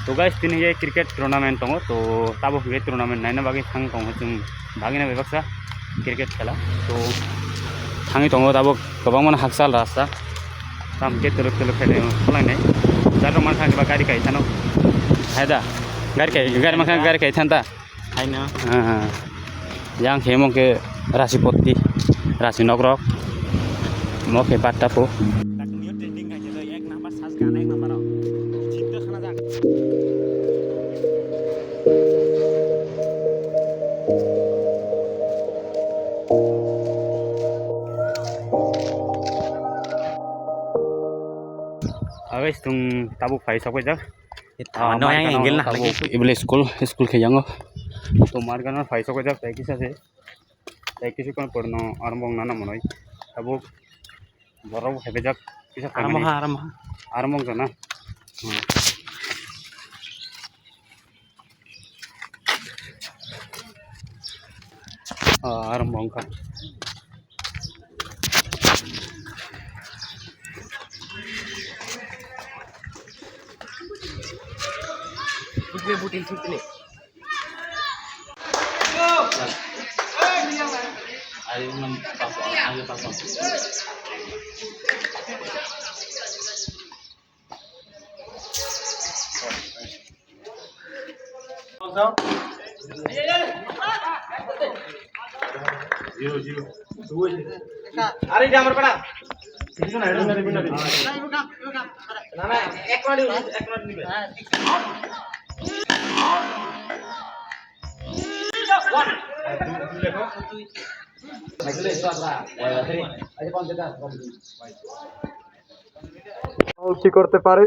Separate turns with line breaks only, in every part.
तो गाइस दिन ये क्रिकेट टूर्नामेंट दङ तो ताबो बे टूर्नामेंट नायनो बागै थां दङ जों बागैना बेबाक्सा क्रिकेट खेला तो थाङै दङ ताबो गोबां माने हाकसाल रास्ता ताम के तरफ खेले खलायनाय जारो मान थाङोबा गारि गायथानो हायदा गारि माखा गारि गायथानता हायनो yang he mongke Rasipoti Rasi Nogrok moke Patapo Guys tung tabu fai sakai jak no yang angle nah lagi iblis school ke jango to margana fai sakai jak tai kisa se tai kisi kon porno armong nana monoi tabu borok hebe jak kisa armong jana armong ka butin sini. Ari jamar pada.
কি করতে পারে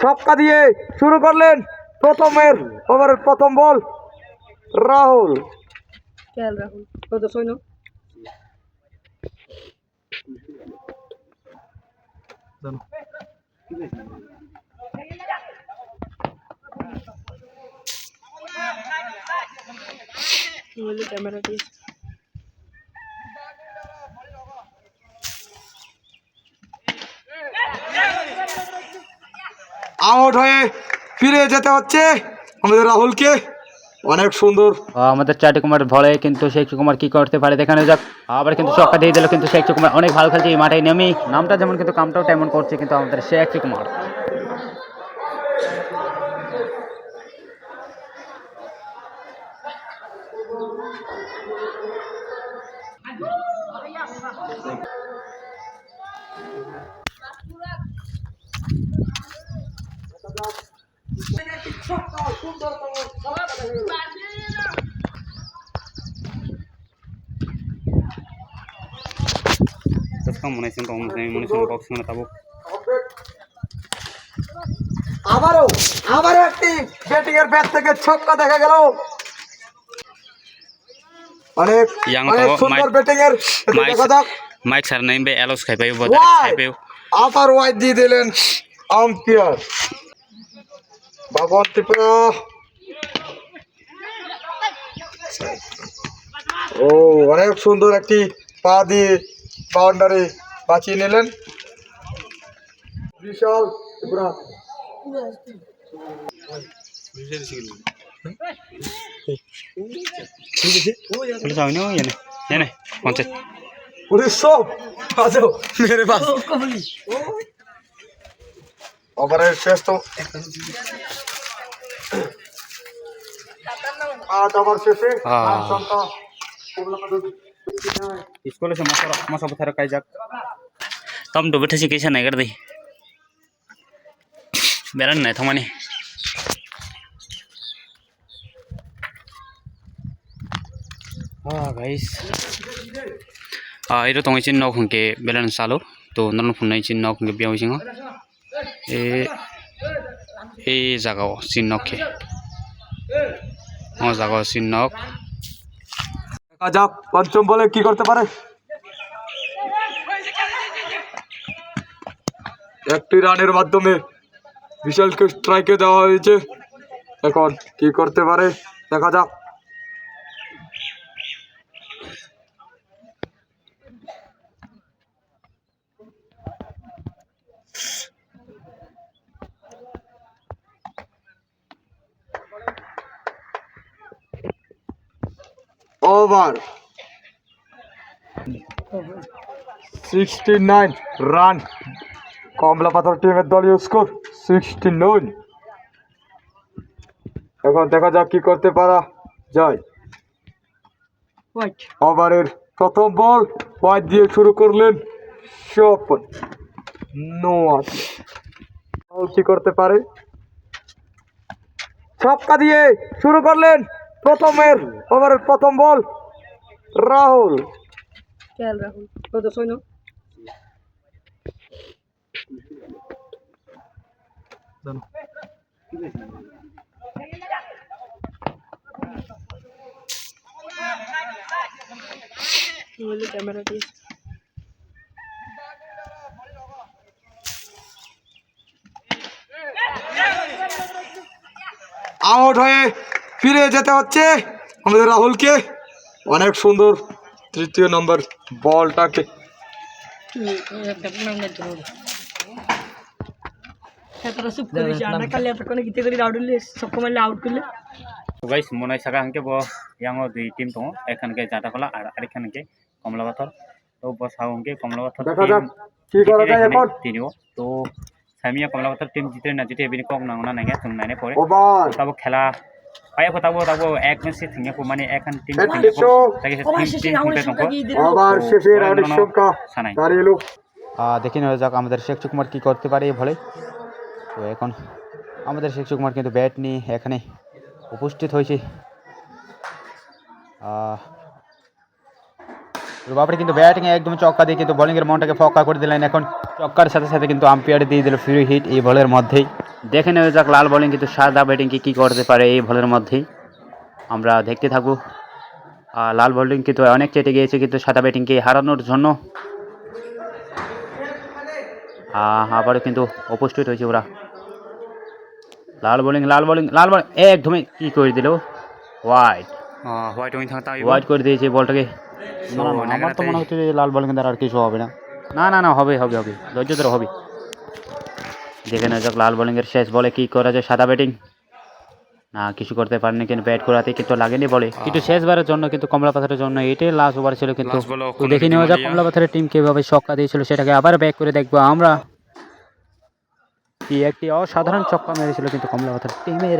ছক্কা দিয়ে শুরু করলেন প্রথমের ওভারের প্রথম বল রাহুল তো সৈন্য ক্যামেরা দিয়ে আউট হয়ে ফিরে যেতে হচ্ছে আমাদের রাহুলকে অনেক সুন্দর
আমাদের চাটি কুমার ভলে কিন্তু শেখ কুমার কি করতে পারে দেখানো যাক আবার কিন্তু ছক্কা দিয়ে দিল কিন্তু শেখ কুমার অনেক ভালো খেলছে এই মাঠে নেমে নামটা যেমন কিন্তু কামটাও তেমন করছে কিন্তু আমাদের শেখ কুমার
আবারও একটি ব্যাটিং এর ব্যাট থেকে ছক্কা দেখা গেল অনেক সুন্দর ব্যাটিং এর দেখা যাক
মাইক স্যার নাই বে এলস খাইপাই
আবার ওয়াইড দিয়ে দিলেন আম্পায়ার বাবন ত্রিপুরা ও অনেক সুন্দর একটি পা দিয়ে বাউন্ডারি বাঁচিয়ে নিলেন বিশাল ত্রিপুরা मेरे पास ओवरेर शेष तो आज ओवर शेषे
स्कूल से मसा बथार कायजाक तम दो बैठे कैसे नहीं कर दी बेरान नहीं था माने गाइस इरो तंग चिन नौ खंके बेलान सालो तो नरन फुननाय चिन नौ खंके बियाव सिंग ए जागाव चिन नखे ও জাগো চিন নক
দেখা যাক পঞ্চম বলে কি করতে পারে একটি রানের মাধ্যমে বিশালকে স্ট্রাইকে দেওয়া হয়েছে এখন কি করতে পারে দেখা যাক ওভার 69 রান। কমলাপাথর টিমের দলীয় স্কোর 69। এখন দেখা যাক কি করতে পারা যায়। ওভারের প্রথম বল ওয়াইড দিয়ে শুরু করলেন স্বপন। নো কি করতে পারে, ছক্কা দিয়ে শুরু করলেন প্রথমের ওভারের প্রথম বল। রাহুল আউট হয়ে ফিরে যেতে হচ্ছে আমাদের রাহুলকে। অনেক সুন্দর তৃতীয় নম্বর বলটাকে
তো গাইস মনে সাকা হাঙ্কে ব ইয়াঙ্গো দুই টিম দङ এখানকে জাটাখলা আর আরেকখানকে কমলাপাথর। তো বসাও হাঙ্কে কমলাপাথর
দেখা যাক কি করা যায় এখন।
তিনিও তো সামিয়া কমলাপাথর টিম জিতে না জিতে এবিনি কক নাংনা নাইগে जों नायनाय পরে
ওভার
তাবো খেলা পায় ফতাবো এক ম্যাচে থিংয়াকো মানে এখান টিম
ওভার শেষে রানের সংখ্যা দাঁড়িয়ে
দেখি না যাক আমাদের শেখ কুমার কি করতে পারে এই বলে। তো এখন আমাদের শেখ কুমার কিন্তু ব্যাট নিয়ে এখানে উপস্থিত হয়েছে। বাপরে কিন্তু ব্যাটিং একদম চক্কা দিয়ে কিন্তু বোলিংয়ের মনটাকে ফক্কা করে দিলেন। এখন চক্কার সাথে সাথে কিন্তু আম্পায়ার দিয়ে দিল ফ্রি হিট এই বলের মধ্যেই। দেখে নেওয়া যাক লাল বোলিং কিন্তু সাদা ব্যাটিংকে কী করতে পারে এই বলের মধ্যেই, আমরা দেখতে থাকবো। লাল বোলিং কিন্তু অনেক চেটে গিয়েছে কিন্তু সাদা ব্যাটিংকে হারানোর জন্য। আবারও কিন্তু উপস্থিত হয়েছে ওরা। লাল বোলিং একদমই কী করে দিল, ওয়াইড করে দিয়েছে বলটাকে। আমার তো মনে হচ্ছে যে লাল বোলিং দ্বারা আর কিছু হবে না। না হবে ধৈর্য ধরে হবে। দেখে না যাক লাল বোলিংয়ের শেষ বলে কী করা যায় সাদা ব্যাটিং। না কিছু করতে পারেনি কিন্তু ব্যাট করাতে কিন্তু লাগেনি বলে। কিন্তু শেষবারের জন্য কিন্তু কমলাপাথরের জন্য এটাই লাস্ট ওভার ছিল। কিন্তু দেখে নেওয়া যাক কমলাপাথরের টিম কীভাবে ছক্কা দিয়েছিল সেটাকে আবার ব্যাক করে দেখবো আমরা। কি একটি অসাধারণ ছক্কা মেরেছিল কিন্তু কমলাপাথর টিমের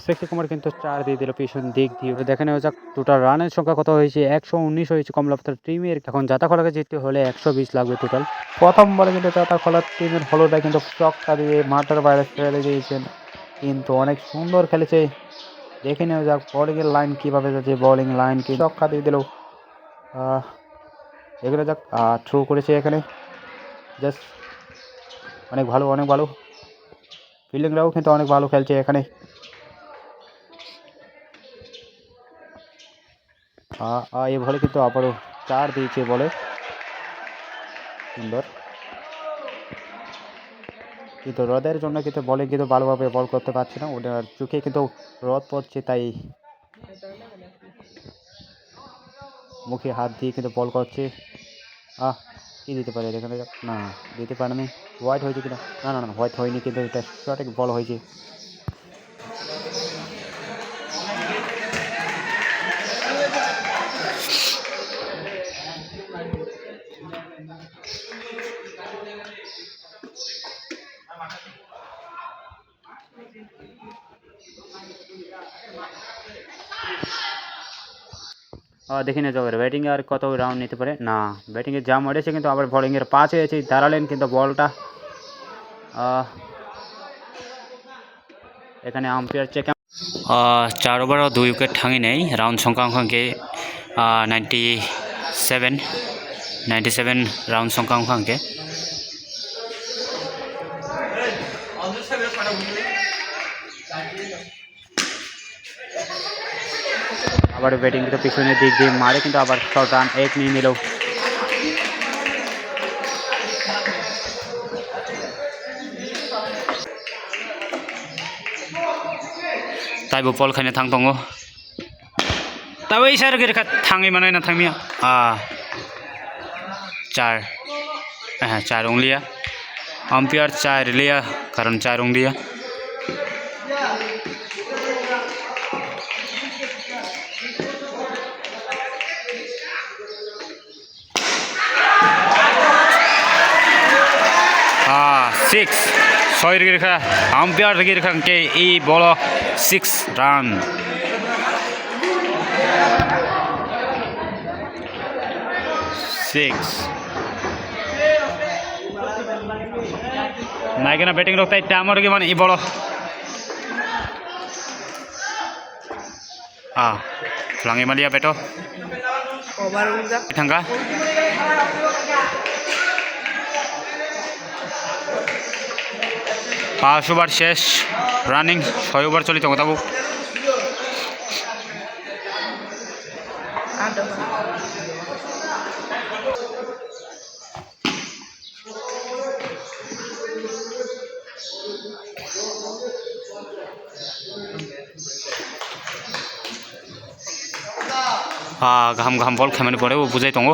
শেখ কুমার কিন্তু 4 দিয়ে দিল পিছন দিক দিয়ে। দেখে নেওয়া যাক টোটাল রানের সংখ্যা কত হয়েছে, 119 হয়েছে কমলাপাথর টিমের। এখন জাতাখলাকে জিততে হলে 120 লাগবে টোটাল। প্রথম বলে কিন্তু জাতাখলার টিমের হলোটা কিন্তু ছক্কা দিয়ে মাঠের বাইরে ফেলে দিয়েছেন, কিন্তু অনেক সুন্দর খেলেছে। দেখে নেওয়া যাক বোলিংয়ের লাইন কীভাবে যাচ্ছে, বোলিং লাইন কি ছক্কা দিয়ে দিল। এগুলো যাক থ্রো করেছে এখানে, জাস্ট অনেক ভালো ফিল্ডিংরাও কিন্তু অনেক ভালো খেলছে এখানে। এই বলে কিন্তু আবারও 4 দিয়েছে বলে, সুন্দর। কিন্তু রদের জন্য কিন্তু বলে কিন্তু ভালোভাবে বল করতে পারছে না, ওটার চোখে কিন্তু রদ পড়ছে, তাই মুখে হাত দিয়ে কিন্তু বল করছে। কি দিতে পারে এখানে, না দিতে পারেনি। হোয়াইট হয়েছে কিনা, না হোয়াইট হয়নি, কিন্তু এটা সঠিক বল হয়েছে। দেখি না যাবে ব্যাটিংয়ে আর কত রাউন্ড নিতে পারে। না ব্যাটিংয়ে যা মারেছে কিন্তু আবার বোলিংয়ের 5 হয়েছে, দাঁড়ালেন কিন্তু বলটা। এখানে আম্পায়ার চেক
4 ওভার 2 উইকেট ঠাঙি নেই। রাউন্ড সংখ্যা অঙ্কে 97 রাউন্ড সংখ্যা অঙ্কে।
আবার ব্যাটিং কিন্তু পিছনের দিক দিয়ে মারে কিন্তু আবার শর্ট রান 1 নিয়ে নিল।
তাই বল খাইनो थां दङ दा बै सार गेरेखा थाङै माने ना थांमिया 4 उंगलिया आम्पायर 4 लिया कारण 4 उंगलिया। 6 6 রেখা আম্পায়ার রেখাকে এই বল 6 রান नायकना बैटिंग रोकता है त्यामुळे मन ई बॉल फ्लांगे मालिया बेटो थंगा 5 ओवर शेष रानिंग 6 ओवर चली तो तब गाहाम गाहाम बल खामानि पड़े वो बुझाई दङ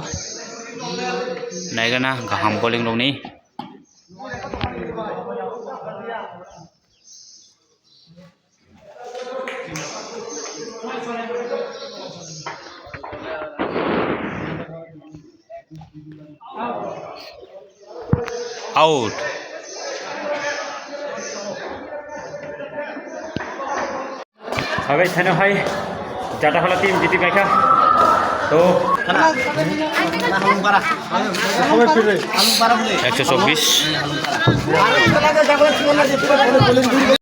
नायगोना गाहाम बलिं दंनि आउट हाय जाटा हला टीम जीती पाइखा तो 124